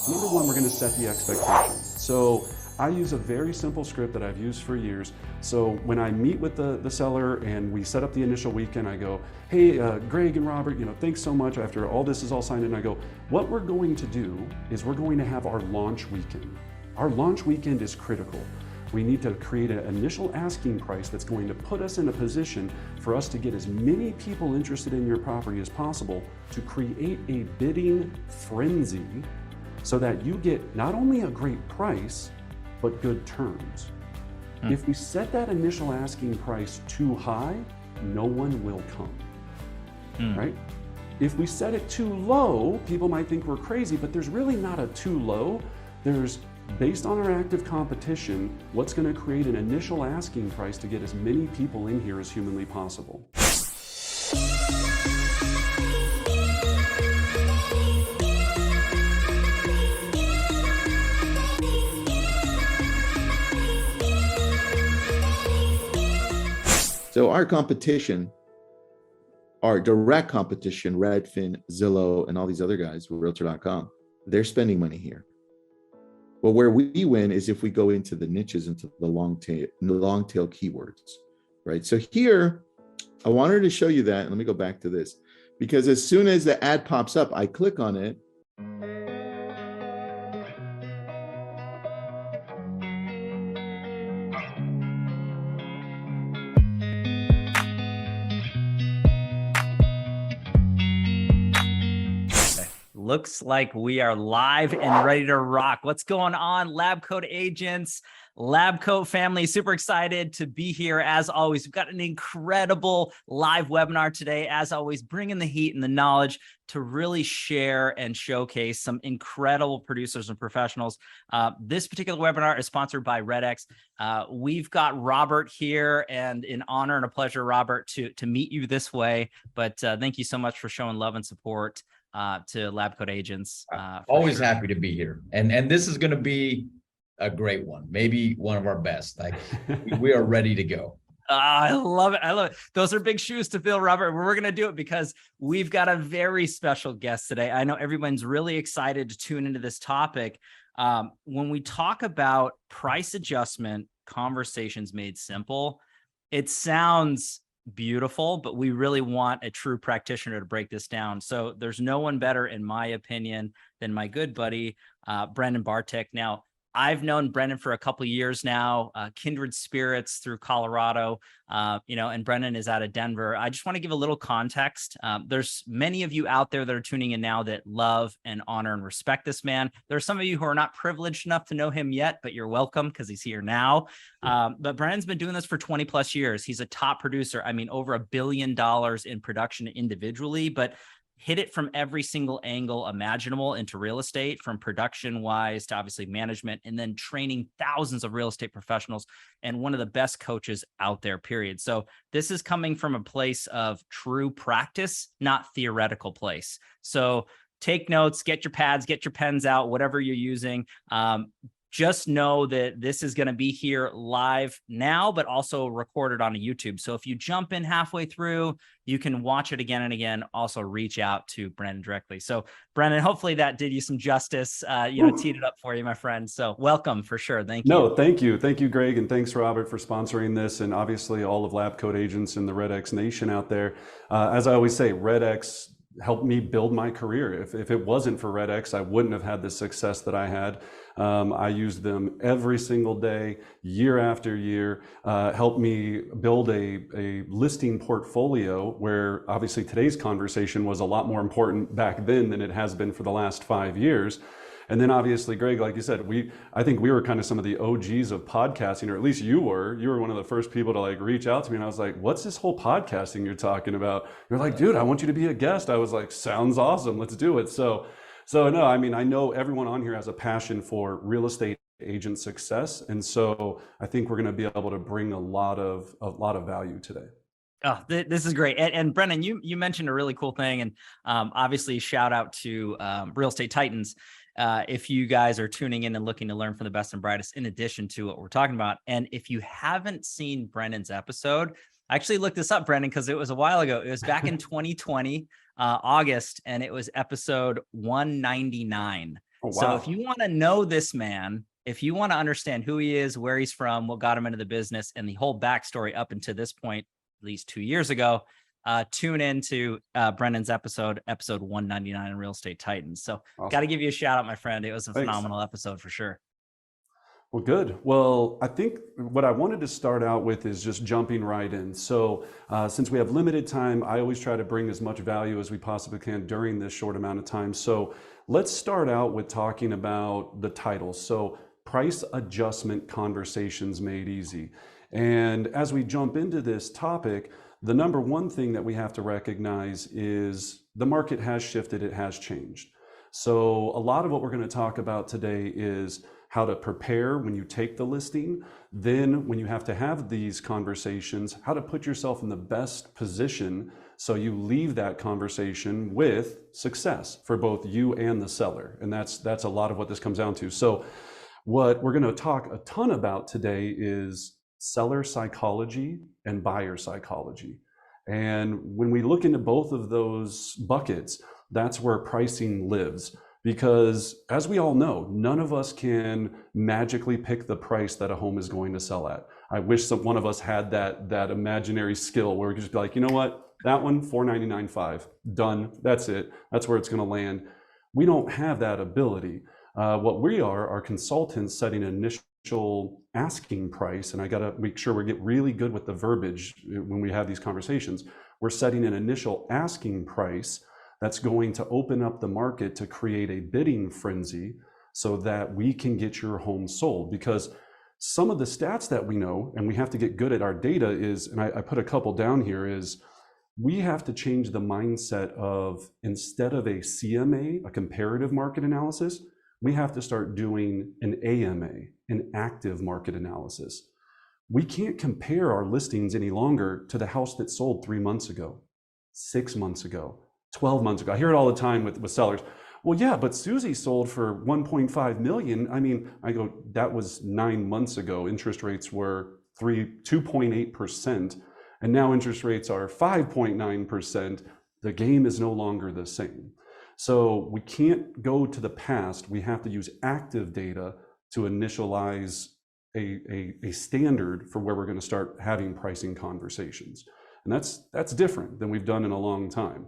Number one, we're going to set the expectation. So I use a very simple script that I've used for years. So when I meet with the seller and we set up the initial weekend, I go, hey, Greg and Robert, thanks so much. After all this is all signed in, I go, what we're going to do is we're going to have our launch weekend. Our launch weekend is critical. We need to create an initial asking price that's going to put us in a position for us to get as many people interested in your property as possible to create a bidding frenzy so that you get not only a great price, but good terms. If we set that initial asking price too high, no one will come, right? If we set it too low, people might think we're crazy, but there's really not a too low. There's, based on our active competition, what's going to create an initial asking price to get as many people in here as humanly possible. So our competition, our direct competition, Redfin, Zillow, and all these other guys, Realtor.com, they're spending money here. But where we win is if we go into the niches, into the long tail keywords, right? So here, I wanted to show you that. Let me go back to this, because as soon as the ad pops up, I click on it. Looks like we are live and ready to rock. What's going on, LabCoatAgents, LabCoat family? Super excited to be here. As always, we've got an incredible live webinar today. As always, bringing the heat and the knowledge to really share and showcase some incredible producers and professionals. This particular webinar is sponsored by RedX. We've got Robert here, and an honor and a pleasure, Robert, to meet you this way. But thank you so much for showing love and support to LabCoatAgents. Always happy to be here. And this is going to be a great one. Maybe one of our best. We are ready to go. I love it. I love it. Those are big shoes to fill, Robert. We're going to do it because we've got a very special guest today. I know everyone's really excited to tune into this topic. When we talk about price adjustment, conversations made simple, it sounds beautiful, but we really want a true practitioner to break this down. So there's no one better, in my opinion, than my good buddy, Brendan Bartic. Now, I've known Brendan for a couple of years now, kindred spirits through Colorado, and Brendan is out of Denver. I just want to give a little context. There's many of you out there that are tuning in now that love and honor and respect this man. There are some of you who are not privileged enough to know him yet, but you're welcome because he's here now. But Brendan's been doing this for 20 plus years. He's a top producer. I mean, over $1 billion in production individually, but hit it from every single angle imaginable into real estate, from production wise to obviously management, and then training thousands of real estate professionals, and one of the best coaches out there, period. So this is coming from a place of true practice, not theoretical place. So take notes, get your pads, get your pens out, whatever you're using. Just know that this is going to be here live now, but also recorded on YouTube. So if you jump in halfway through, you can watch it again and again. Also reach out to Brendan directly. So Brendan, hopefully that did you some justice, teed it up for you, my friend. So welcome for sure. Thank you. No, thank you. Thank you, Greg. And thanks, Robert, for sponsoring this. And obviously all of LabCoatAgents and the RedX Nation out there. As I always say, RedX helped me build my career. If it wasn't for RedX, I wouldn't have had the success that I had. I used them every single day, year after year, helped me build a listing portfolio where obviously today's conversation was a lot more important back then than it has been for the last 5 years. And then obviously, Greg, like you said, I think we were kind of some of the OGs of podcasting, or at least you were one of the first people to reach out to me. And I was like, what's this whole podcasting you're talking about? You're like, dude, I want you to be a guest. I was like, sounds awesome. Let's do it. So no, I mean, I know everyone on here has a passion for real estate agent success. And so I think we're going to be able to bring a lot of value today. Oh, this is great. And Brendan, you mentioned a really cool thing. And obviously shout out to Real Estate Titans. If you guys are tuning in and looking to learn from the best and brightest, in addition to what we're talking about. And if you haven't seen Brendan's episode, I actually looked this up, Brendan, because it was a while ago. It was back in 2020, August, and it was episode 199. Oh, So wow. if you want to know this man, if you want to understand who he is, where he's from, what got him into the business, and the whole backstory up until this point, at least 2 years ago, tune into Brendan's episode 199 in Real Estate Titans. So Awesome. got to give you a shout out, my friend. It was a Thanks. phenomenal episode for sure. Well, good. Well, I think what I wanted to start out with is just jumping right in. So since we have limited time, I always try to bring as much value as we possibly can during this short amount of time. So let's start out with talking about the title. So price adjustment conversations made easy. And as we jump into this topic, the number one thing that we have to recognize is the market has shifted, it has changed. So a lot of what we're going to talk about today is how to prepare when you take the listing, then when you have to have these conversations, how to put yourself in the best position so you leave that conversation with success for both you and the seller. And that's a lot of what this comes down to. So what we're going to talk a ton about today is seller psychology and buyer psychology. And when we look into both of those buckets, that's where pricing lives. Because as we all know, none of us can magically pick the price that a home is going to sell at. I wish one of us had that imaginary skill where we could just be like, you know what, that one, $499.5, done, that's it, that's where it's gonna land. We don't have that ability. What we are consultants setting an initial asking price, and I gotta make sure we get really good with the verbiage when we have these conversations. We're setting an initial asking price that's going to open up the market to create a bidding frenzy so that we can get your home sold. Because some of the stats that we know, and we have to get good at our data is, and I put a couple down here, is we have to change the mindset of, instead of a CMA, a comparative market analysis, we have to start doing an AMA, an active market analysis. We can't compare our listings any longer to the house that sold 3 months ago, 6 months ago, 12 months ago. I hear it all the time with sellers. Well, yeah, but Susie sold for 1.5 million. I mean, I go, that was 9 months ago. Interest rates were 2.8%, and now interest rates are 5.9%. The game is no longer the same. So we can't go to the past. We have to use active data to initialize a standard for where we're going to start having pricing conversations. And that's different than we've done in a long time.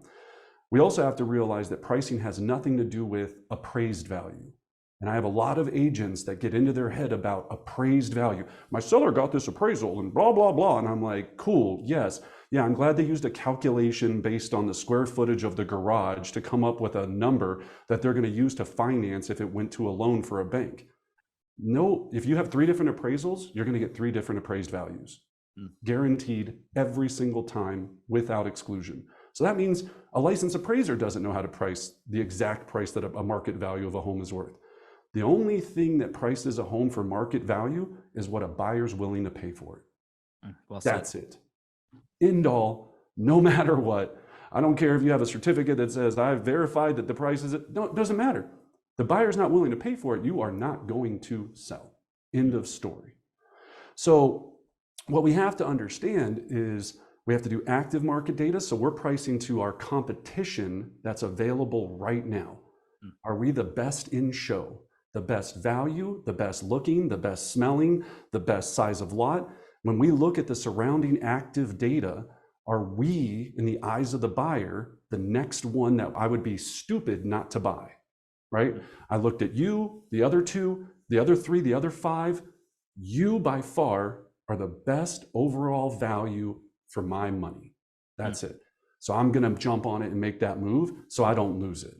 We also have to realize that pricing has nothing to do with appraised value. And I have a lot of agents that get into their head about appraised value. My seller got this appraisal and blah, blah, blah. And I'm like, cool, yes. Yeah, I'm glad they used a calculation based on the square footage of the garage to come up with a number that they're going to use to finance if it went to a loan for a bank. No, if you have 3 different appraisals, you're going to get 3 different appraised values. Guaranteed every single time without exclusion. So that means a licensed appraiser doesn't know how to price the exact price that a market value of a home is worth. The only thing that prices a home for market value is what a buyer's willing to pay for it. Well said. That's it. End all, no matter what. I don't care if you have a certificate that says I've verified that the price is, no, it doesn't matter. The buyer's not willing to pay for it, you are not going to sell. End of story. So what we have to understand is we have to do active market data. So we're pricing to our competition that's available right now. Are we the best in show? The best value, the best looking, the best smelling, the best size of lot? When we look at the surrounding active data, are we, in the eyes of the buyer, the next one that I would be stupid not to buy, right? I looked at you, the other 2, the other 3, the other 5. You by far are the best overall value for my money. That's it. So I'm going to jump on it and make that move so I don't lose it.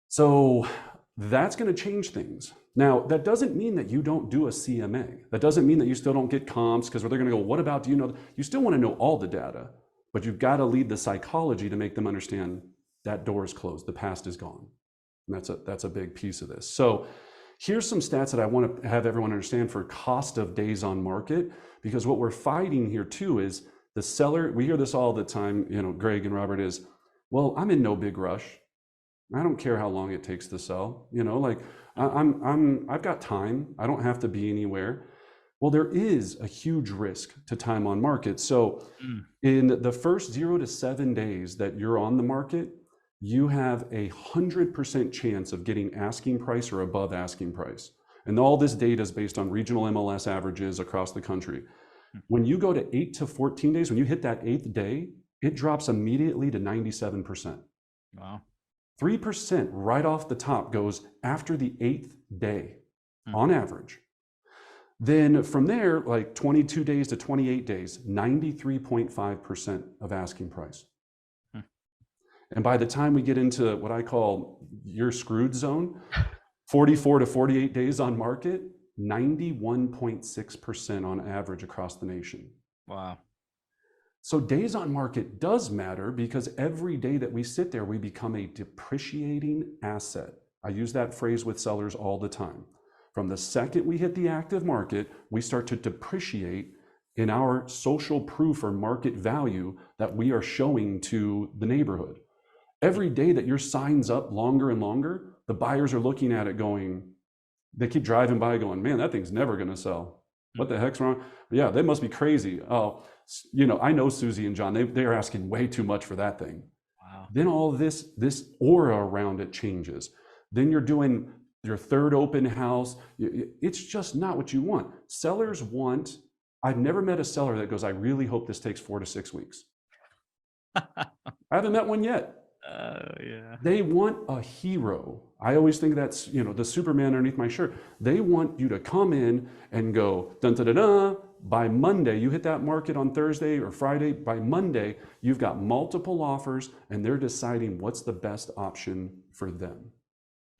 So that's going to change things. Now, that doesn't mean that you don't do a CMA. That doesn't mean that you still don't get comps, because they're going to go, what about, do you know? You still want to know all the data, but you've got to lead the psychology to make them understand that door is closed, the past is gone. And that's a big piece of this. So here's some stats that I want to have everyone understand for cost of days on market, because what we're fighting here too is the seller. We hear this all the time, you know, Greg and Robert, is, well, I'm in no big rush. I don't care how long it takes to sell. You know, like I've got time. I don't have to be anywhere. Well, there is a huge risk to time on market. So in the first 0 to 7 days that you're on the market, you have 100% chance of getting asking price or above asking price. And all this data is based on regional MLS averages across the country. When you go to 8 to 14 days, when you hit that 8th day, it drops immediately to 97%. Wow. 3% right off the top goes after the 8th day on average. Then from there, like 22 days to 28 days, 93.5% of asking price. And by the time we get into what I call your screwed zone, 44 to 48 days on market, 91.6% on average across the nation. Wow. So days on market does matter, because every day that we sit there, we become a depreciating asset. I use that phrase with sellers all the time. From the second we hit the active market, we start to depreciate in our social proof or market value that we are showing to the neighborhood. Every day that your sign's up longer and longer, the buyers are looking at it going, they keep driving by going, man, that thing's never going to sell. What the heck's wrong? Yeah, they must be crazy. Oh, you know, I know Susie and John, they're asking way too much for that thing. Wow. Then all this aura around it changes. Then you're doing your third open house. It's just not what you want. Sellers want, I've never met a seller that goes, I really hope this takes 4 to 6 weeks. I haven't met one yet. Yeah. They want a hero. I always think that's, you know, the Superman underneath my shirt. They want you to come in and go, dun da da da. By Monday, you hit that market on Thursday or Friday. By Monday, you've got multiple offers, and they're deciding what's the best option for them.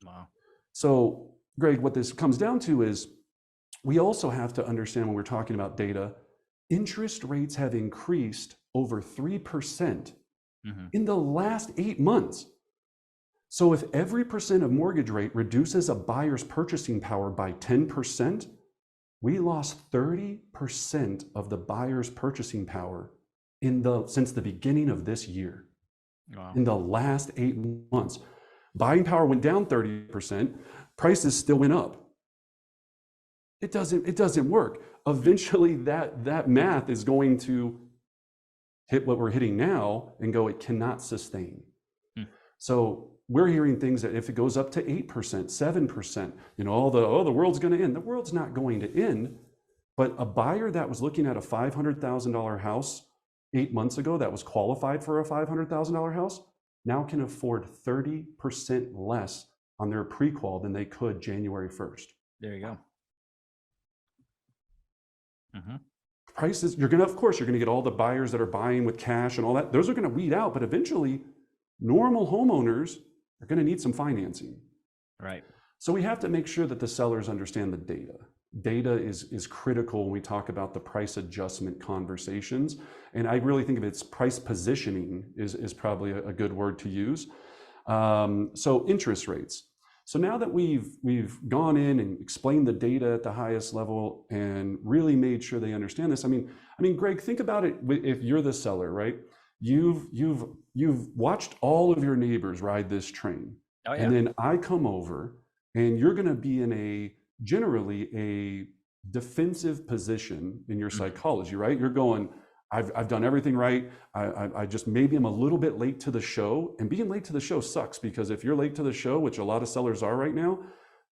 Wow. So, Greg, what this comes down to is we also have to understand when we're talking about data, interest rates have increased over 3% in the last 8 months. So if every percent of mortgage rate reduces a buyer's purchasing power by 10%, we lost 30% of the buyer's purchasing power since the beginning of this year. Wow. In the last 8 months. Buying power went down 30%, prices still went up. It doesn't work. Eventually that math is going to hit what we're hitting now and go, it cannot sustain. So we're hearing things that if it goes up to 8%, 7%, you know, the world's going to end. The world's not going to end. But a buyer that was looking at a $500,000 house 8 months ago that was qualified for a $500,000 house now can afford 30% less on their pre-qual than they could January 1st. There you go. Prices, of course, you're going to get all the buyers that are buying with cash and all that. Those are going to weed out, but eventually normal homeowners are going to need some financing. Right. So we have to make sure that the sellers understand the data. Data is critical when we talk about the price adjustment conversations. And I really think of it's price positioning is probably a good word to use. So interest rates. So now that we've gone in and explained the data at the highest level and really made sure they understand this. I mean, Greg, think about it. If you're the seller, right? You've watched all of your neighbors ride this train. Oh, yeah. And then I come over and you're going to be in generally a defensive position in your psychology, right? You're going, I've done everything right. I just, maybe I'm a little bit late to the show, and being late to the show sucks, because if you're late to the show, which a lot of sellers are right now,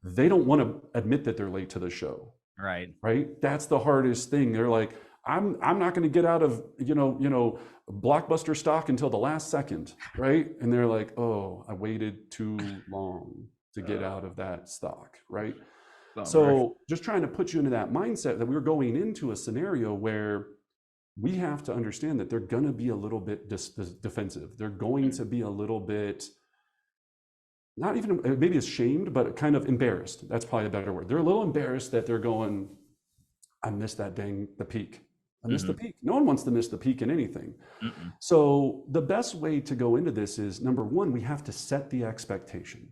they don't want to admit that they're late to the show. Right. Right. That's the hardest thing. They're like, I'm not going to get out of, you know, Blockbuster stock until the last second. Right. And they're like, oh, I waited too long to get out of that stock. Right. So just trying to put you into that mindset that we're going into a scenario where we have to understand that they're going to be a little bit defensive. They're going to be a little bit, not even maybe ashamed, but kind of embarrassed. That's probably a better word. They're a little embarrassed that they're going, I missed the peak. I missed the peak. No one wants to miss the peak in anything. So the best way to go into this is, number one, we have to set the expectation.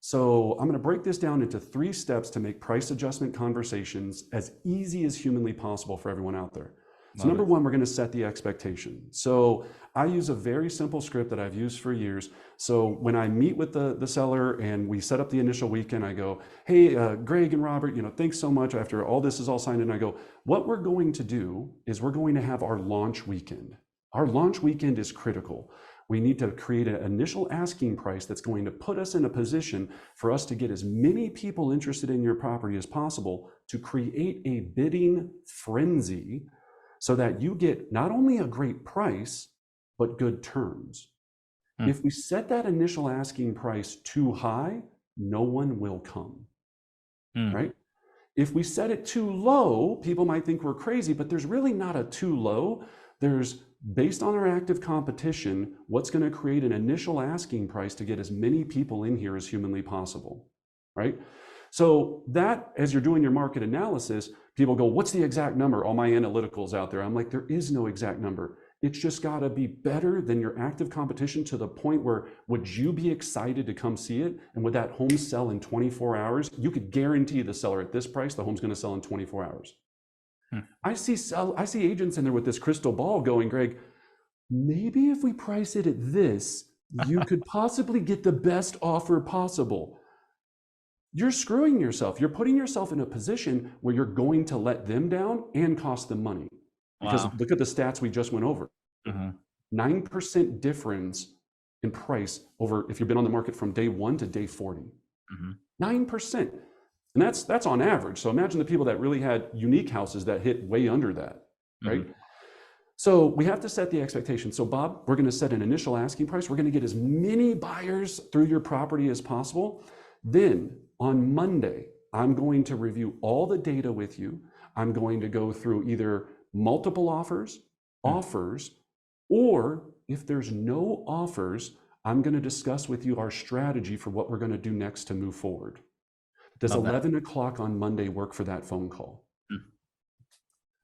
So I'm going to break this down into 3 steps to make price adjustment conversations as easy as humanly possible for everyone out there. So number one, we're going to set the expectation. So I use a very simple script that I've used for years. So when I meet with the seller and we set up the initial weekend, I go, hey, Greg and Robert, you know, thanks so much. After all this is all signed in, I go, what we're going to do is we're going to have our launch weekend. Our launch weekend is critical. We need to create an initial asking price that's going to put us in a position for us to get as many people interested in your property as possible, to create a bidding frenzy so that you get not only a great price, but good terms. If we set that initial asking price too high, no one will come, right? If we set it too low, people might think we're crazy, but there's really not a too low. There's, based on our active competition, what's going to create an initial asking price to get as many people in here as humanly possible, right? So that, as you're doing your market analysis, people go, what's the exact number? All my analyticals out there. I'm like, there is no exact number. It's just got to be better than your active competition, to the point where, would you be excited to come see it? And would that home sell in 24 hours? You could guarantee the seller at this price, the home's going to sell in 24 hours. I see agents in there with this crystal ball going, Greg, maybe if we price it at this, you could possibly get the best offer possible. You're screwing yourself. You're putting yourself in a position where you're going to let them down and cost them money. Because look at the stats we just went over. 9% difference in price over if you've been on the market from day 1 to day 40. 9%. And that's on average. So imagine the people that really had unique houses that hit way under that, right? So we have to set the expectation. So Bob, we're going to set an initial asking price. We're going to get as many buyers through your property as possible. Then on Monday, I'm going to review all the data with you. I'm going to go through either multiple offers, or if there's no offers, I'm going to discuss with you our strategy for what we're going to do next to move forward. Does 11 o'clock on Monday work for that phone call?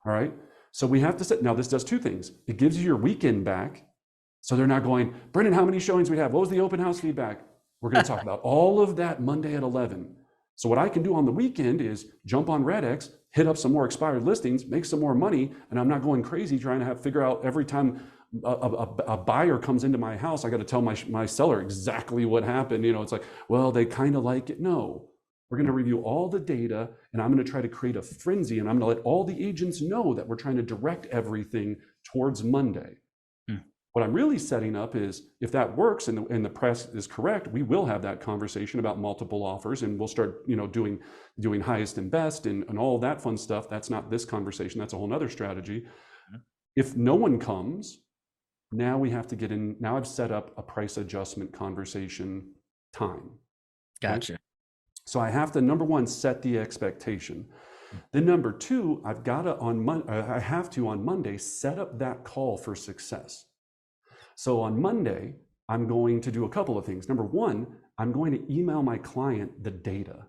All right. So we have to set, now this does two things. It gives you your weekend back. So they're not going, Brendan, how many showings we have? What was the open house feedback? We're going to talk about all of that Monday at 11. So what I can do on the weekend is jump on RedX, hit up some more expired listings, make some more money, and I'm not going crazy trying to figure out every time a buyer comes into my house, I got to tell my seller exactly what happened. You know, it's like, well, they kind of like it. No, we're going to review all the data, and I'm going to try to create a frenzy, and I'm going to let all the agents know that we're trying to direct everything towards Monday. What I'm really setting up is, if that works and the press is correct, we will have that conversation about multiple offers, and we'll start, you know, doing highest and best and all that fun stuff. That's not this conversation. That's a whole nother strategy. If no one comes, now we have to get in. Now I've set up a price adjustment conversation time. Gotcha. Right? So I have to, number one, set the expectation. Then number two, I have to on Monday set up that call for success. So on Monday, I'm going to do a couple of things. Number one, I'm going to email my client the data.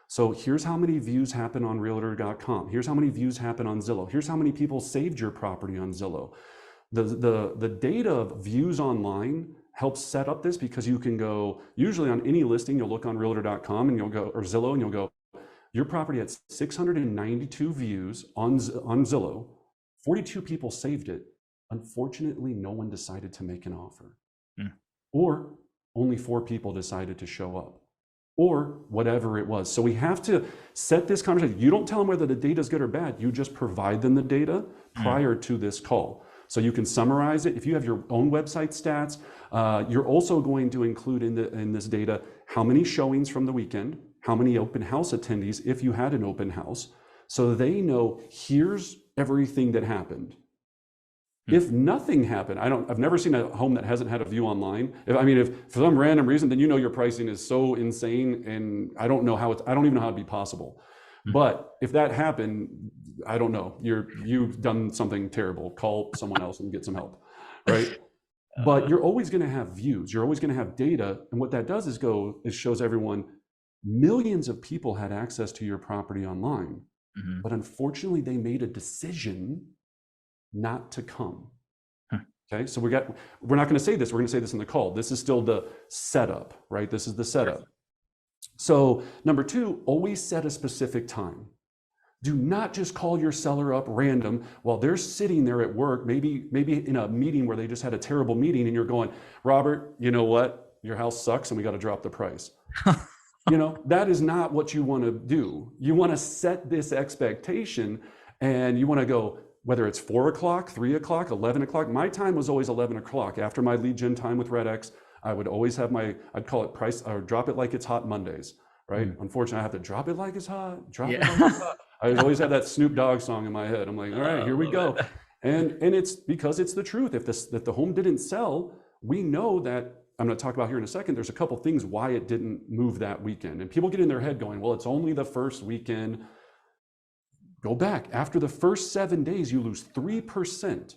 So here's how many views happen on realtor.com. Here's how many views happen on Zillow. Here's how many people saved your property on Zillow. The data of views online helps set up this, because you can go, usually on any listing, you'll look on realtor.com and you'll go, or Zillow, and you'll go, your property had 692 views on Zillow, 42 people saved it. Unfortunately, no one decided to make an offer, or only 4 people decided to show up, or whatever it was. So we have to set this conversation. You don't tell them whether the data is good or bad. You just provide them the data prior to this call. So you can summarize it. If you have your own website stats, you're also going to include in this data how many showings from the weekend, how many open house attendees, if you had an open house, so they know here's everything that happened. If nothing happened, I've never seen a home that hasn't had a view online. If for some random reason, then you know your pricing is so insane, and I don't even know how it'd be possible. But if that happened, I don't know, you've done something terrible. Call someone else and get some help, right? But you're always going to have views. You're always going to have data, and what that does is shows everyone millions of people had access to your property online, but unfortunately, they made a decision not to come. Okay, so we're not going to say this. We're going to say this in the call. This is still the setup, right? This is the setup. So number two, always set a specific time. Do not just call your seller up random while they're sitting there at work, maybe in a meeting where they just had a terrible meeting, and you're going, Robert, you know what? Your house sucks and we got to drop the price. You know, that is not what you want to do. You want to set this expectation, and you want to go, whether it's 4 o'clock, 3 o'clock, 11 o'clock. My time was always 11 o'clock. After my lead gen time with RedX, I would always have I'd call it price, or drop it like it's hot Mondays, right? Unfortunately, I have to drop it like it's hot, drop it like it's hot. I always have that Snoop Dogg song in my head. I'm like, all right, here we go. And it's because it's the truth. If the home didn't sell, we know that, I'm going to talk about here in a second, there's a couple things why it didn't move that weekend. And people get in their head going, well, it's only the first weekend. Go back. After the first 7 days, you lose 3%.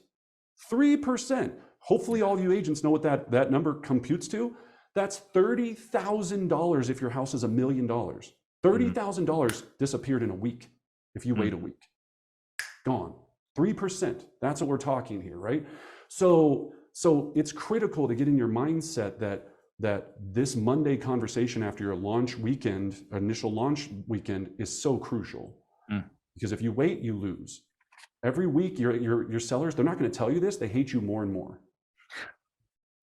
3%. Hopefully all you agents know what that number computes to. That's $30,000 if your house is $1 million. $30,000 disappeared in a week if you wait a week. Gone. 3%. That's what we're talking here, right? So it's critical to get in your mindset that this Monday conversation after your launch weekend, initial launch weekend, is so crucial. Because if you wait, you lose. Every week, your sellers, they're not going to tell you this. They hate you more and more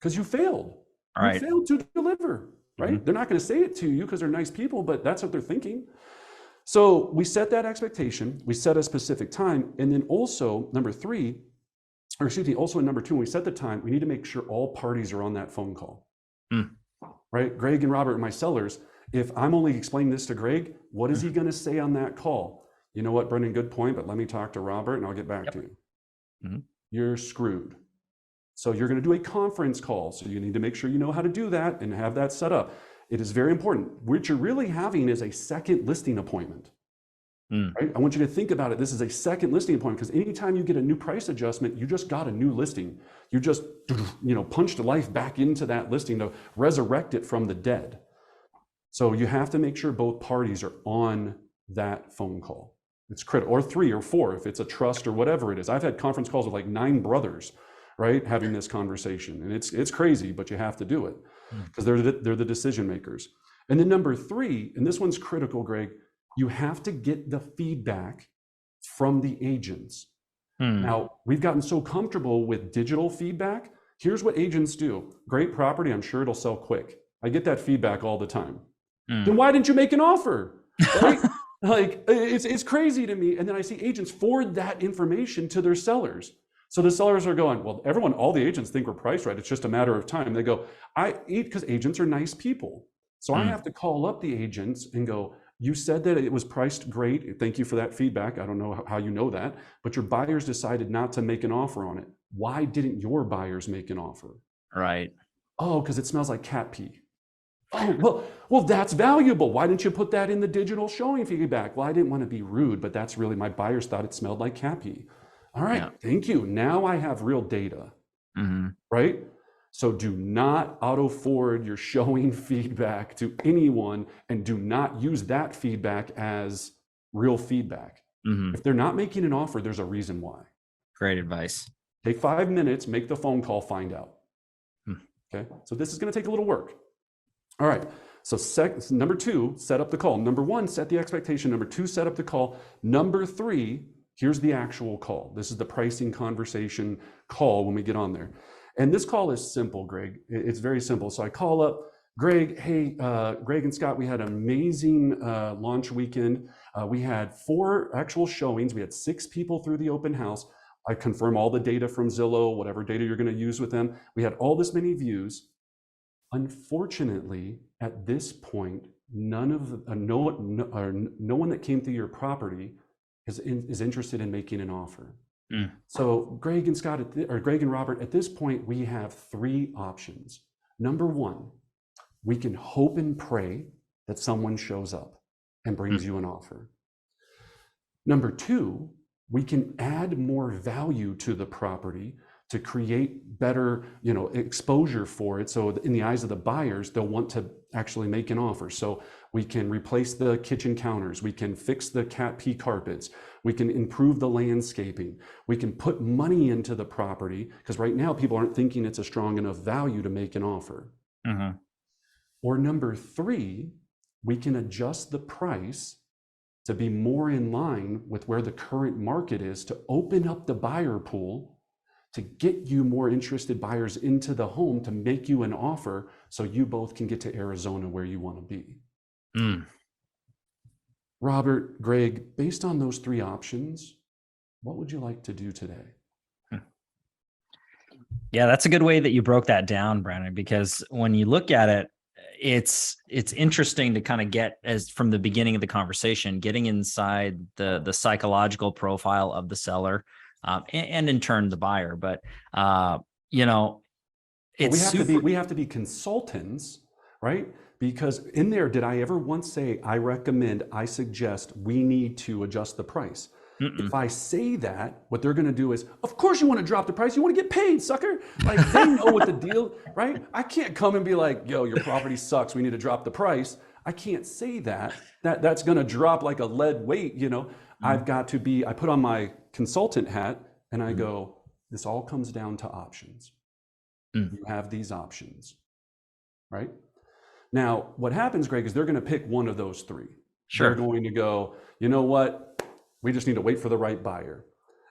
because you failed. Right. You failed to deliver, right? They're not going to say it to you because they're nice people, but that's what they're thinking. So we set that expectation. We set a specific time. And then also number 2, when we set the time, we need to make sure all parties are on that phone call, right? Greg and Robert, my sellers, if I'm only explaining this to Greg, what is he going to say on that call? You know what, Brendan, good point, but let me talk to Robert and I'll get back to you. You're screwed. So you're going to do a conference call. So you need to make sure you know how to do that and have that set up. It is very important. What you're really having is a second listing appointment. Right? I want you to think about it. This is a second listing appointment because anytime you get a new price adjustment, you just got a new listing. You just, punched life back into that listing to resurrect it from the dead. So you have to make sure both parties are on that phone call. It's critical, or 3 or 4 if it's a trust or whatever it is. I've had conference calls with like 9 brothers, right, having this conversation, and it's crazy, but you have to do it because they're the decision makers. And then number 3, and this one's critical, Greg, you have to get the feedback from the agents. Now, we've gotten so comfortable with digital feedback. Here's what agents do. Great property, I'm sure it'll sell quick. I get that feedback all the time. Then why didn't you make an offer? Right? Like, it's crazy to me. And then I see agents forward that information to their sellers. So the sellers are going, well, all the agents think we're priced right. It's just a matter of time. They go, because agents are nice people. So I have to call up the agents and go, you said that it was priced great. Thank you for that feedback. I don't know how you know that, but your buyers decided not to make an offer on it. Why didn't your buyers make an offer? Right. Oh, because it smells like cat pee. Oh, well, that's valuable. Why didn't you put that in the digital showing feedback? Well, I didn't want to be rude, but that's really, my buyers thought it smelled like cat pee. All right, Thank you. Now I have real data, right? So do not auto forward your showing feedback to anyone, and do not use that feedback as real feedback. If they're not making an offer, there's a reason why. Great advice. Take 5 minutes, make the phone call, find out. Okay, so this is going to take a little work. All right, so number 2, set up the call. Number 1, set the expectation. Number 2, set up the call. Number 3, here's the actual call. This is the pricing conversation call when we get on there. And this call is simple, Greg. It's very simple. So I call up Greg. Hey, Greg and Scott, we had an amazing launch weekend. We had 4 actual showings. We had 6 people through the open house. I confirm all the data from Zillow, whatever data you're going to use with them. We had all this many views. Unfortunately, at this point, no one that came through your property is interested in making an offer. So Greg and Scott, or Greg and Robert, at this point, we have 3 options. Number 1, we can hope and pray that someone shows up and brings you an offer. Number 2, we can add more value to the property to create better, exposure for it. So in the eyes of the buyers, they'll want to actually make an offer. So we can replace the kitchen counters. We can fix the cat pee carpets. We can improve the landscaping. We can put money into the property because right now people aren't thinking it's a strong enough value to make an offer. Or number 3, we can adjust the price to be more in line with where the current market is, to open up the buyer pool, to get you more interested buyers into the home, to make you an offer so you both can get to Arizona where you want to be. Robert, Greg, based on those 3 options, what would you like to do today? Yeah, that's a good way that you broke that down, Brandon, because when you look at it, it's interesting to kind of get, as from the beginning of the conversation, getting inside the psychological profile of the seller, and in turn the buyer. But you know, Well, it's super. we have to be consultants, right? Because in there, did I ever once say, I recommend, I suggest, we need to adjust the price? Mm-mm. If I say that, what they're going to do is, of course you want to drop the price. You want to get paid, sucker. Like, they know what the deal, right? I can't come and be like, yo, your property sucks. We need to drop the price. I can't say that. That's going to drop like a lead weight, you know. I've got to be, I put on my consultant hat and I go, this all comes down to options. You have these options, right? Now, what happens, Greg, is they're going to pick one of those three. Sure. They're going to go, you know what? We just need to wait for the right buyer.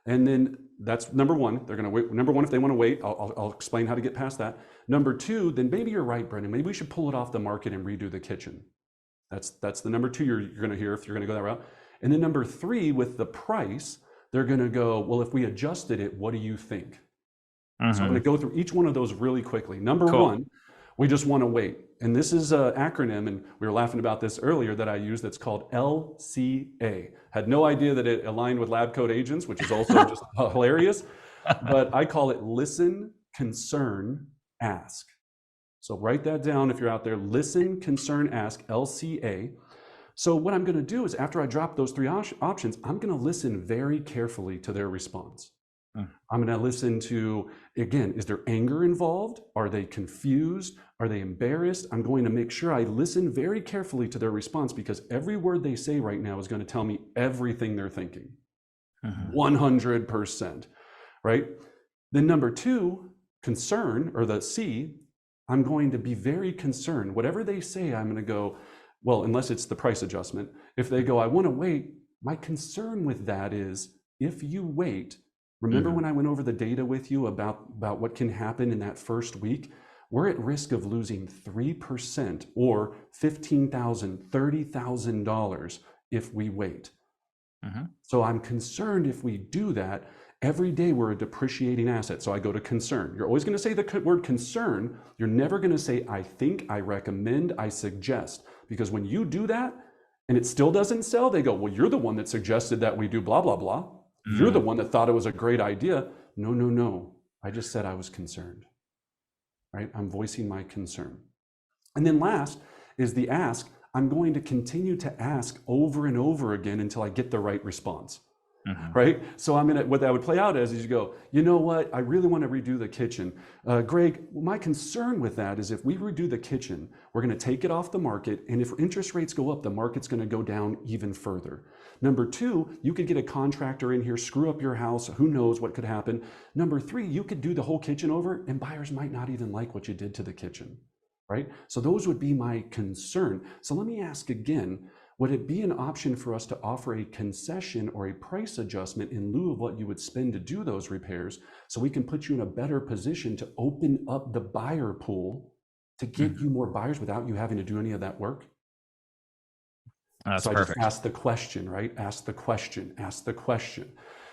And then that's number one. They're going to wait. Number one, if they want to wait, I'll explain how to get past that. Number two, then maybe you're right, Brendan. Maybe we should pull it off the market and redo the kitchen. That's the number two you're going to hear if you're going to go that route. And then number three, with the price, they're going to go, well, if we adjusted it, what do you think? So I'm going to go through each one of those really quickly. Number one, we just want to wait. And this is an acronym, and we were laughing about this earlier, that I use, that's called LCA. Had no idea that it aligned with LabCoatAgents, which is also just hilarious. But I call it listen, concern, ask. So write that down if you're out there. Listen, concern, ask, LCA. So what I'm going to do is, after I drop those three options, I'm going to listen very carefully to their response. I'm going to listen to, again, is there anger involved? Are they confused? Are they embarrassed? I'm going to make sure I listen very carefully to their response, because every word they say right now is going to tell me everything they're thinking. 100%, right? Then number two, concern, or the C, I'm going to be very concerned. Whatever they say, I'm going to go, well, unless it's the price adjustment. If they go, I want to wait, my concern with that is, if you wait, remember when I went over the data with you about what can happen in that first week? We're at risk of losing 3% or $15,000, $30,000 if we wait. So I'm concerned if we do that. Every day we're a depreciating asset. So I go to concern. You're always going to say the word concern. You're never going to say, I think, I recommend, I suggest. Because when you do that and it still doesn't sell, they go, well, you're the one that suggested that we do blah, blah, blah. You're the one that thought it was a great idea. No, no, no. I just said I was concerned, right? I'm voicing my concern. And then last is the ask. I'm going to continue to ask over and over again until I get the right response, right? So what that would play out as is you go, you know what? I really want to redo the kitchen. Greg, my concern with that is, if we redo the kitchen, we're going to take it off the market. And if interest rates go up, the market's going to go down even further. Number two, you could get a contractor in here, screw up your house. Who knows what could happen? Number three, you could do the whole kitchen over and buyers might not even like what you did to the kitchen, right? So those would be my concern. So let me ask again, would it be an option for us to offer a concession or a price adjustment in lieu of what you would spend to do those repairs, so we can put you in a better position to open up the buyer pool to get you more buyers without you having to do any of that work? That's so perfect. I just ask the question, right? Ask the question, ask the question.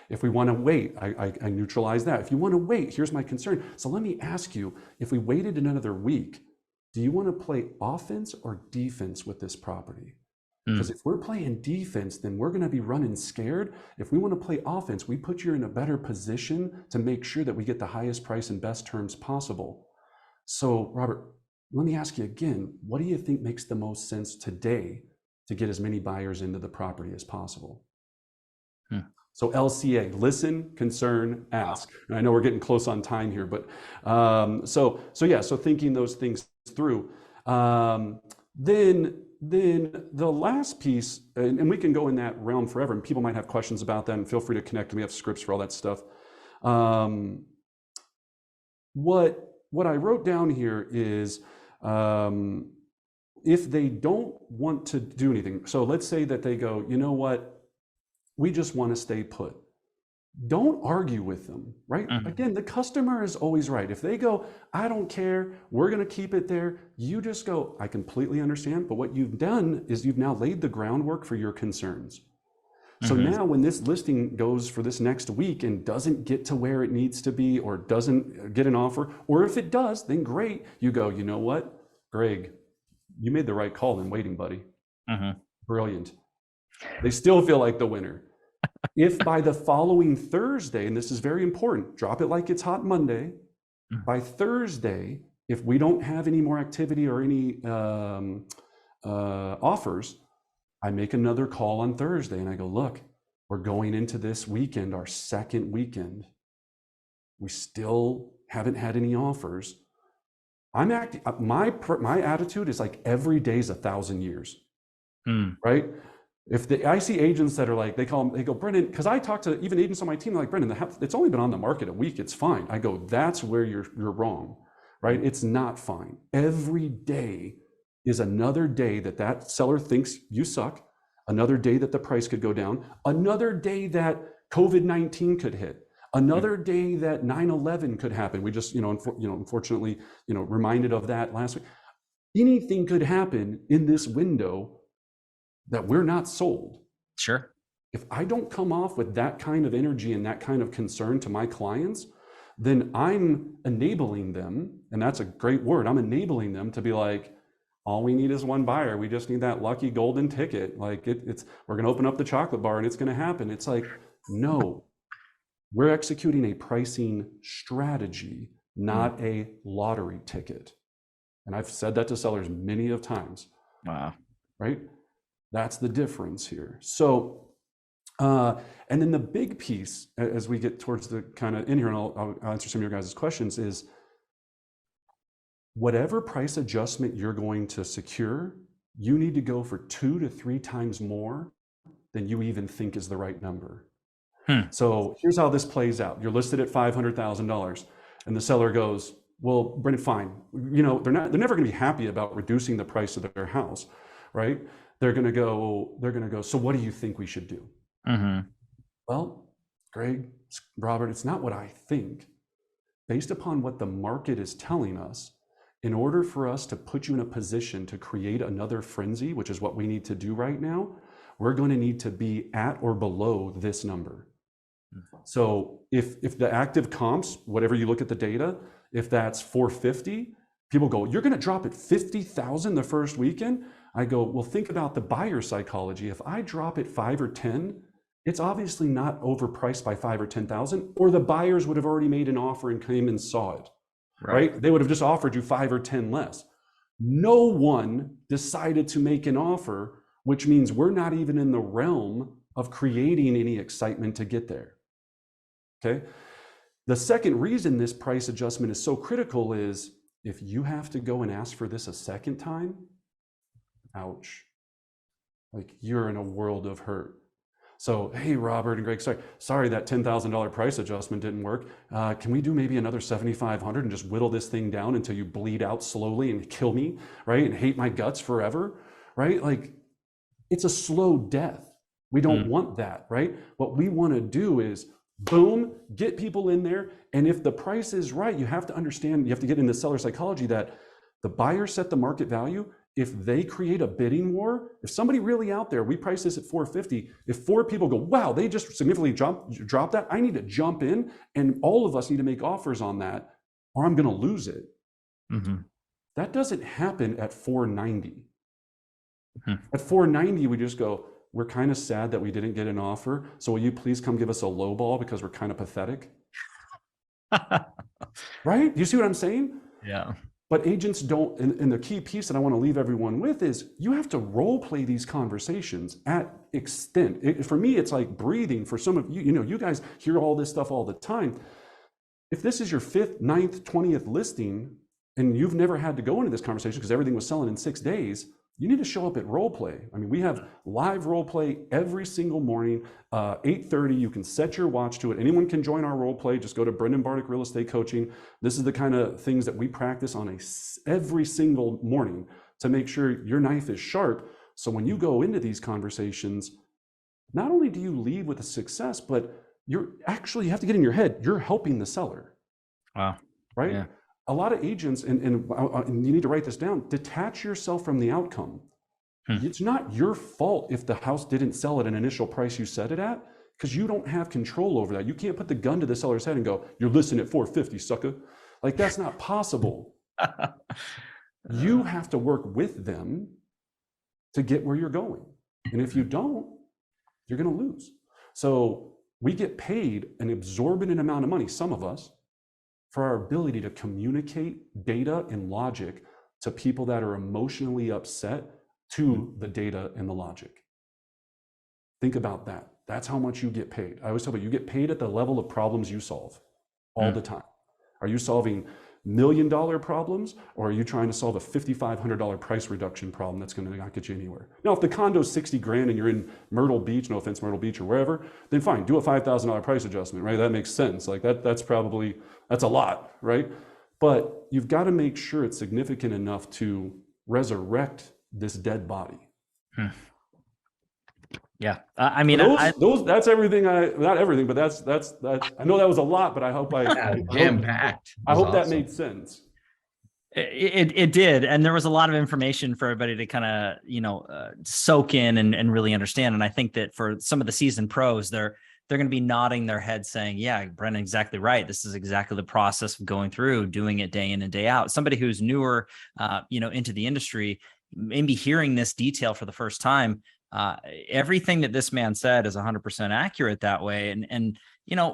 If we want to wait, I neutralize that. If you want to wait, here's my concern. So let me ask you, if we waited another week, do you want to play offense or defense with this property? Because if we're playing defense, then we're going to be running scared. If we want to play offense, we put you in a better position to make sure that we get the highest price and best terms possible. So Robert, let me ask you again, what do you think makes the most sense today to get as many buyers into the property as possible? So LCA, listen, concern, ask. And I know we're getting close on time here, but so thinking those things through. Then the last piece, and we can go in that realm forever, and people might have questions about that, and feel free to connect. We have scripts for all that stuff. What I wrote down here is, if they don't want to do anything, so let's say that they go, you know what, we just want to stay put. Don't argue with them, right? Again, the customer is always right. If they go, I don't care, we're going to keep it there, you just go, I completely understand. But what you've done is you've now laid the groundwork for your concerns. So now when this listing goes for this next week and doesn't get to where it needs to be, or doesn't get an offer, or if it does, then great. You go, you know what, Greg, you made the right call in waiting, buddy. Brilliant. They still feel like the winner. If by the following Thursday, and this is very important, drop it like it's hot Monday, by Thursday, if we don't have any more activity or any offers, I make another call on Thursday and I go, look, we're going into this weekend, our second weekend. We still haven't had any offers. My attitude is like every day's 1,000 years, right? If I see agents that are like, they go, Brendan, because I talk to even agents on my team, like, Brendan, it's only been on the market a week, it's fine. I go, that's where you're wrong, right? It's not fine. Every day is another day that seller thinks you suck, another day that the price could go down, another day that COVID-19 could hit, another day that 9/11 could happen. We just, unfortunately, reminded of that last week. Anything could happen in this window that we're not sold. Sure. If I don't come off with that kind of energy and that kind of concern to my clients, then I'm enabling them, and that's a great word, I'm enabling them to be like, all we need is one buyer. We just need that lucky golden ticket. Like we're going to open up the chocolate bar and it's going to happen. It's like, no, we're executing a pricing strategy, not a lottery ticket. And I've said that to sellers many of times. Wow. Right? That's the difference here. So, and then the big piece, as we get towards the kind of in here, and I'll answer some of your guys' questions, is whatever price adjustment you're going to secure, you need to go for 2 to 3 times more than you even think is the right number. So here's how this plays out. You're listed at $500,000 and the seller goes, well, Brendan, fine. They're never going to be happy about reducing the price of their house, right? They're going to go, so what do you think we should do? Well, Greg, Robert, it's not what I think. Based upon what the market is telling us, in order for us to put you in a position to create another frenzy, which is what we need to do right now, we're going to need to be at or below this number. So if the active comps, whatever you look at the data, if that's 450, people go, you're going to drop it 50,000 the first weekend? I go, well, think about the buyer psychology. If I drop it 5 or 10, it's obviously not overpriced by 5 or 10,000, or the buyers would have already made an offer and came and saw it. Right? They would have just offered you 5 or 10 less. No one decided to make an offer, which means we're not even in the realm of creating any excitement to get there. Okay. The second reason this price adjustment is so critical is if you have to go and ask for this a second time, ouch, like you're in a world of hurt. So, hey, Robert and Greg, sorry that $10,000 price adjustment didn't work. Can we do maybe another $7,500 and just whittle this thing down until you bleed out slowly and kill me, right? And hate my guts forever, right? Like, it's a slow death. We don't want that, right? What we want to do is, boom, get people in there. And if the price is right, you have to understand, you have to get into seller psychology that the buyer set the market value. If they create a bidding war, if somebody really out there, we price this at 450, if 4 people go, wow, they just significantly drop that, I need to jump in and all of us need to make offers on that or I'm going to lose it. That doesn't happen at 490. At 490, we just go, we're kind of sad that we didn't get an offer. So will you please come give us a low ball because we're kind of pathetic? Right? You see what I'm saying? Yeah. But agents don't, and the key piece that I want to leave everyone with is you have to role play these conversations at extent. For me, it's like breathing. For some of you, you guys hear all this stuff all the time. If this is your 5th, 9th, 20th listing, and you've never had to go into this conversation because everything was selling in 6 days, you need to show up at role play. I mean, we have live role play every single morning, 8:30. You can set your watch to it. Anyone can join our role play. Just go to Brendan Bartic Real Estate Coaching. This is the kind of things that we practice on every single morning to make sure your knife is sharp. So when you go into these conversations, not only do you leave with a success, but you have to get in your head, you're helping the seller. Wow. Right? Yeah. A lot of agents, and you need to write this down, detach yourself from the outcome. It's not your fault if the house didn't sell at an initial price you set it at, because you don't have control over that. You can't put the gun to the seller's head and go, "You're listing at 450, sucker." Like, that's not possible. You have to work with them to get where you're going. And if you don't, you're going to lose. So we get paid an exorbitant amount of money, some of us, for our ability to communicate data and logic to people that are emotionally upset to the data and the logic. Think about that. That's how much you get paid. I always tell you, you get paid at the level of problems you solve all the time. Are you solving $1 million problems, or are you trying to solve a $5,500 price reduction problem that's going to not get you anywhere? Now, if the condo's 60 grand and you're in Myrtle Beach, no offense, Myrtle Beach or wherever, then fine, do a $5,000 price adjustment, right? That makes sense. Like that's a lot, right? But you've got to make sure it's significant enough to resurrect this dead body. Yeah. I mean, that's everything not everything, but that's, I know that was a lot, but I hope jam-packed. I hope that made sense. It did. And there was a lot of information for everybody to kind of, soak in and really understand. And I think that for some of the seasoned pros, they're going to be nodding their head saying, yeah, Brendan, exactly right. This is exactly the process of going through, doing it day in and day out. Somebody who's newer, into the industry, maybe hearing this detail for the first time, everything that this man said is 100% accurate that way. And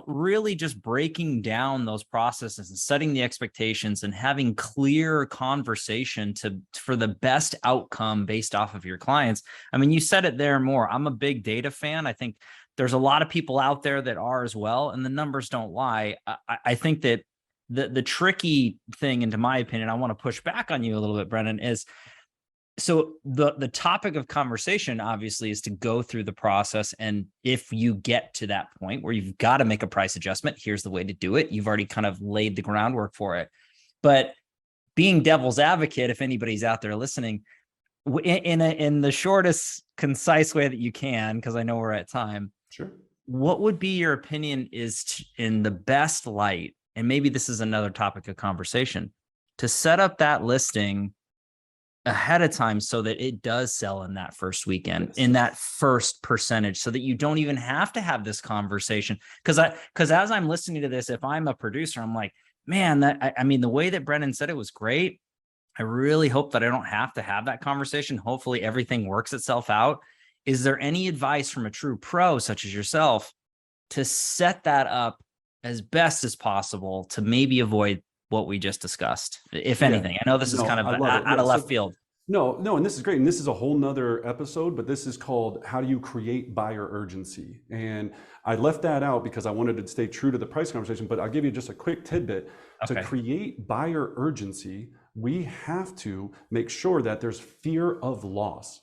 really just breaking down those processes and setting the expectations and having clear conversation for the best outcome based off of your clients. I mean, you said it there more. I'm a big data fan. I think there's a lot of people out there that are as well, and the numbers don't lie. I think that the tricky thing, and to my opinion, I want to push back on you a little bit, Brendan, is so the topic of conversation obviously is to go through the process. And if you get to that point where you've got to make a price adjustment, here's the way to do it. You've already kind of laid the groundwork for it. But being devil's advocate, if anybody's out there listening, in the shortest, concise way that you can, because I know we're at time. Sure. What would be your opinion in the best light, and maybe this is another topic of conversation, to set up that listing ahead of time so that it does sell in that first weekend, in that first percentage, so that you don't even have to have this conversation? Because as I'm listening to this, if I'm a producer, I'm like, man, I mean, the way that Brendan said it was great. I really hope that I don't have to have that conversation. Hopefully everything works itself out. Is there any advice from a true pro such as yourself to set that up as best as possible to maybe avoid what we just discussed, if anything? I know this is kind of out of left field. No, and this is great. And this is a whole nother episode, but this is called How Do You Create Buyer Urgency? And I left that out because I wanted to stay true to the price conversation, but I'll give you just a quick tidbit. Okay. To create buyer urgency, we have to make sure that there's fear of loss.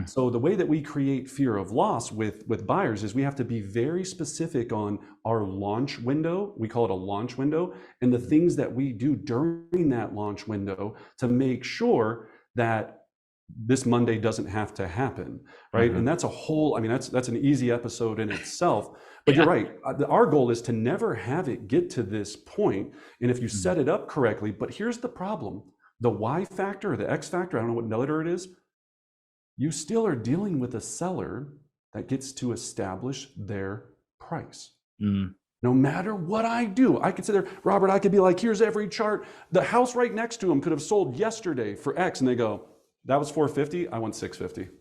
So the way that we create fear of loss with buyers is we have to be very specific on our launch window. We call it a launch window, and the things that we do during that launch window to make sure that this Monday doesn't have to happen, right? And that's a whole, I mean, that's an easy episode in itself. But you're right. Our goal is to never have it get to this point. And if you set it up correctly, but here's the problem: the Y factor or the X factor, I don't know what letter it is. You still are dealing with a seller that gets to establish their price. No matter what I do, I could sit there, Robert, I could be like, here's every chart. The house right next to them could have sold yesterday for X. And they go, that was 450. I want 650.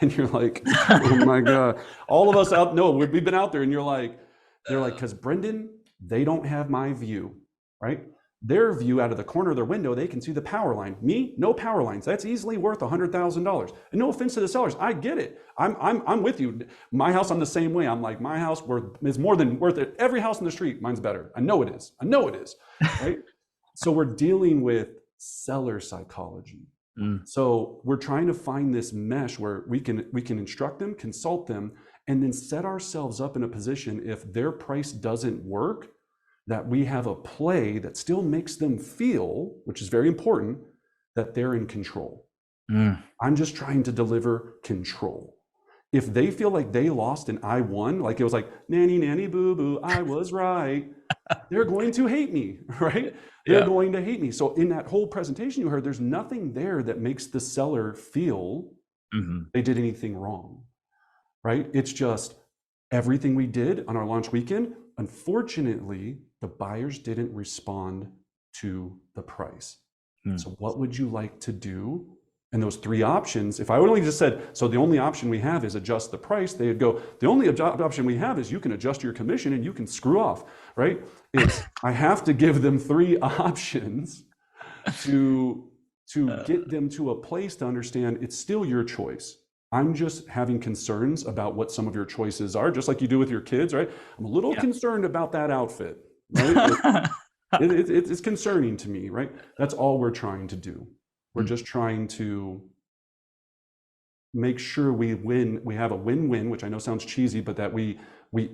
And you're like, oh my God. All of us out, no, we've been out there, and they're like, because Brendan, they don't have my view, right? Their view out of the corner of their window, they can see the power line. Me, no power lines. That's easily worth $100,000. And no offense to the sellers, I get it. I'm with you. My house, I'm the same way. I'm like, my house is more than worth it. Every house in the street, mine's better. I know it is. Right? So we're dealing with seller psychology. So we're trying to find this mesh where we can instruct them, consult them, and then set ourselves up in a position, if their price doesn't work, that we have a play that still makes them feel, which is very important, that they're in control. I'm just trying to deliver control. If they feel like they lost and I won, like it was like, nanny, nanny, boo, boo, I was right, they're going to hate me, right? They're going to hate me. So in that whole presentation you heard, there's nothing there that makes the seller feel they did anything wrong, right? It's just everything we did on our launch weekend. Unfortunately, the buyers didn't respond to the price. So what would you like to do? And those three options, if I would only just said, so the only option we have is adjust the price, they'd go, the only option we have is you can adjust your commission and you can screw off, right? It's, I have to give them three options to get them to a place to understand it's still your choice. I'm just having concerns about what some of your choices are, just like you do with your kids, right? I'm a little concerned about that outfit, right? It's concerning to me, right? That's all we're trying to do. We're just trying to make sure we win. We have a win-win, which I know sounds cheesy, but that we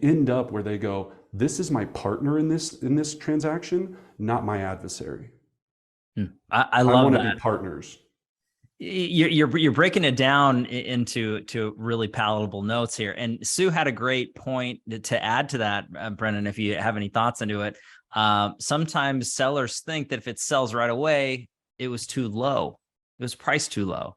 end up where they go, this is my partner in this transaction, not my adversary. I love want that. to be partners. You're breaking it down into really palatable notes here. And Sue had a great point to add to that, Brendan, if you have any thoughts into it. Sometimes sellers think that if it sells right away, it was too low. It was priced too low.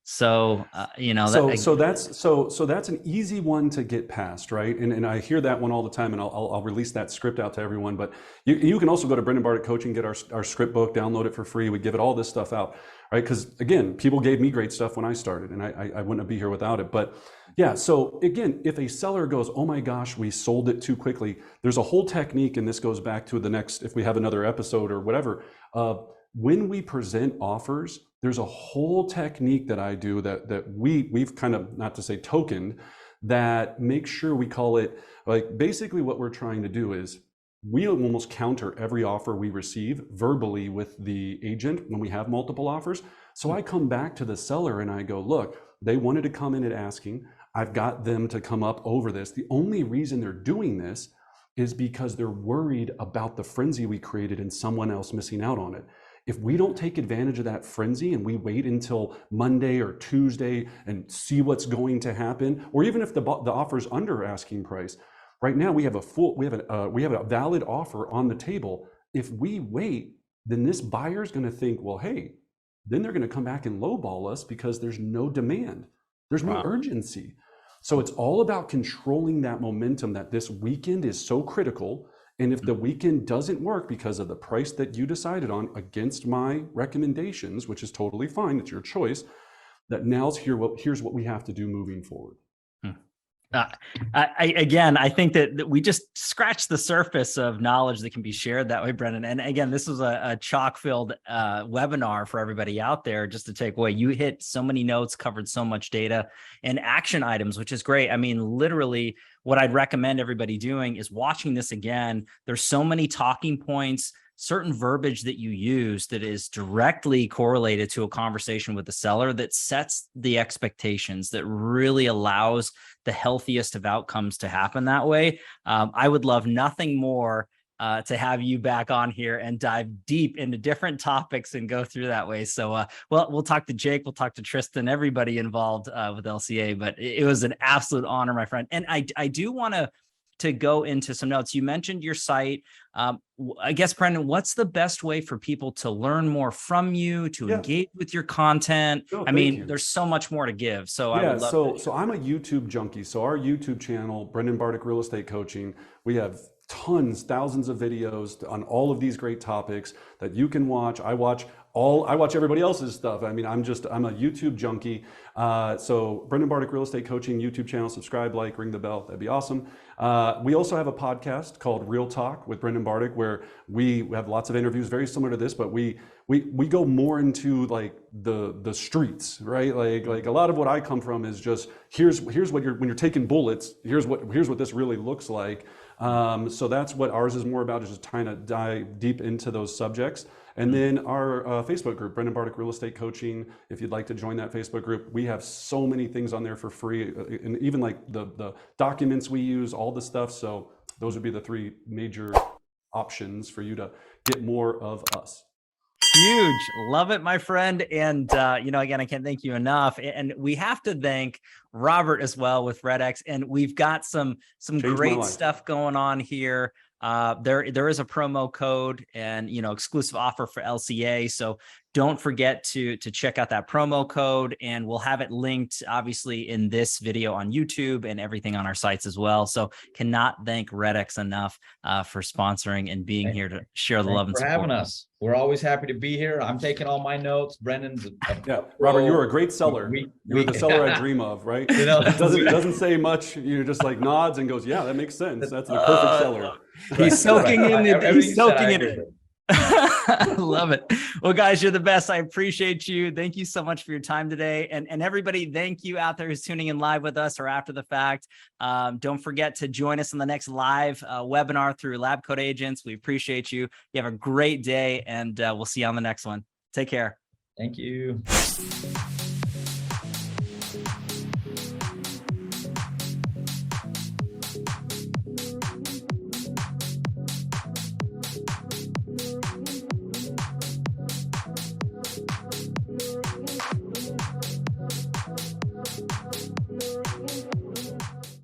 So, so that's an easy one to get past, right? And I hear that one all the time, and I'll release that script out to everyone. But you can also go to Brendan Bartic Coaching, get our script book, download it for free. We give it all this stuff out, right? Because again, people gave me great stuff when I started, and I wouldn't be here without it. But yeah, so again, if a seller goes, oh my gosh, we sold it too quickly, there's a whole technique, and this goes back to the next, if we have another episode or whatever, when we present offers, there's a whole technique that I do that we've kind of, not to say tokened, that makes sure we call it, like, basically what we're trying to do is we almost counter every offer we receive verbally with the agent when we have multiple offers. So I come back to the seller and I go, look, they wanted to come in at asking. I've got them to come up over this. The only reason they're doing this is because they're worried about the frenzy we created and someone else missing out on it. If we don't take advantage of that frenzy and we wait until Monday or Tuesday and see what's going to happen, or even if the offer's under asking price, right now we have a valid offer on the table. If we wait, then this buyer's going to think, well, hey, then they're going to come back and lowball us because there's no demand, there's no urgency. So it's all about controlling that momentum, that this weekend is so critical. And if the weekend doesn't work because of the price that you decided on against my recommendations, which is totally fine, it's your choice, that here's what we have to do moving forward. I think that we just scratched the surface of knowledge that can be shared that way, Brendan. And again, this was a chock-filled webinar for everybody out there just to take away. You hit so many notes, covered so much data and action items, which is great. I mean, literally, what I'd recommend everybody doing is watching this again. There's so many talking points, certain verbiage that you use that is directly correlated to a conversation with the seller that sets the expectations, that really allows the healthiest of outcomes to happen that way. I would love nothing more to have you back on here and dive deep into different topics and go through that way. So, we'll talk to Jake, we'll talk to Tristan, everybody involved with LCA, but it was an absolute honor, my friend. And I do want to go into some notes. You mentioned your site. I guess, Brendan, what's the best way for people to learn more from you, to engage with your content? No, I mean, there's so much more to give. So I would love so I'm a YouTube junkie. So our YouTube channel, Brendan Bartic Real Estate Coaching, we have thousands of videos on all of these great topics that you can watch. I watch everybody else's stuff. I mean, I'm a YouTube junkie. So Brendan Bartic Real Estate Coaching YouTube channel, subscribe, like, ring the bell. That'd be awesome. We also have a podcast called Real Talk with Brendan Bartic, where we have lots of interviews very similar to this, but we go more into like the streets, right? Like a lot of what I come from is just here's what when you're taking bullets, here's what this really looks like. So that's what ours is more about, is just trying to dive deep into those subjects. And then our Facebook group, Brendan Bartic Real Estate Coaching, if you'd like to join that Facebook group, we have so many things on there for free, and even like the documents we use, all the stuff. So those would be the three major options for you to get more of us. Huge. Love it, my friend. And, again, I can't thank you enough. And we have to thank Robert as well with RedX. And we've got some great stuff going on here. there is a promo code and, exclusive offer for LCA. So don't forget to check out that promo code, and we'll have it linked obviously in this video on YouTube and everything on our sites as well. So cannot thank Redx enough for sponsoring and being here to share the love and for support. having us. We're always happy to be here. I'm taking all my notes. Brendan's Robert, you're a great seller. You're the seller I dream of, right? It doesn't say much. You're just like nods and goes, yeah, that makes sense. That's the perfect seller. He's soaking in it. He's soaking in it. it. I love it. Well, guys, you're the best. I appreciate you. Thank you so much for your time today. And everybody, thank you out there who's tuning in live with us or after the fact. Don't forget to join us on the next live webinar through LabCoatAgents. We appreciate you. You have a great day, and we'll see you on the next one. Take care. Thank you.